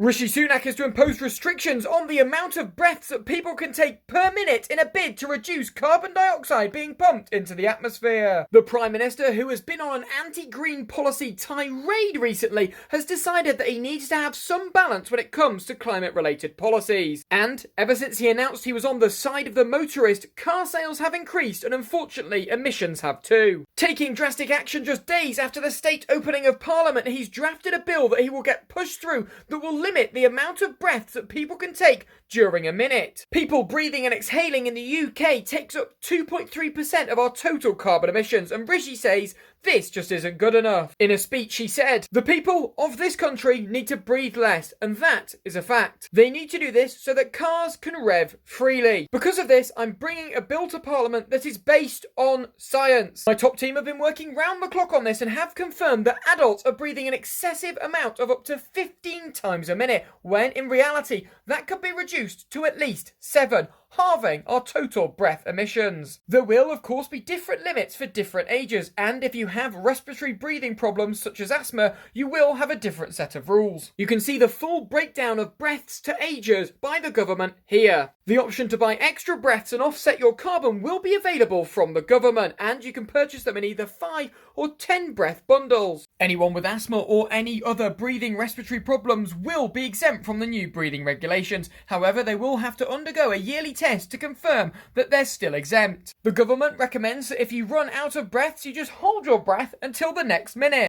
Rishi Sunak is to impose restrictions on the amount of breaths that people can take per minute in a bid to reduce carbon dioxide being pumped into the atmosphere. The Prime Minister, who has been on an anti-green policy tirade recently, has decided that he needs to have some balance when it comes to climate-related policies. And ever since he announced he was on the side of the motorist, car sales have increased and unfortunately emissions have too. Taking drastic action just days after the state opening of Parliament, he's drafted a bill that he will get pushed through that will limit the amount of breaths that people can take during a minute. People breathing and exhaling in the UK takes up 2.3% of our total carbon emissions, and Rishi says this just isn't good enough. In a speech he said, "The people of this country need to breathe less, and that is a fact. They need to do this so that cars can rev freely. Because of this, I'm bringing a bill to Parliament that is based on science. My top team have been working round the clock on this and have confirmed that adults are breathing an excessive amount of up to 15 times a minute, when in reality that could be reduced to at least 7, halving our total breath emissions. There will, of course, be different limits for different ages, and if you have respiratory breathing problems such as asthma, you will have a different set of rules. You can see the full breakdown of breaths to ages by the government here. The option to buy extra breaths and offset your carbon will be available from the government, and you can purchase them in either 5 or 10 breath bundles. Anyone with asthma or any other breathing respiratory problems will be exempt from the new breathing regulations. However, they will have to undergo a yearly test to confirm that they're still exempt. The government recommends that if you run out of breaths, you just hold your breath until the next minute.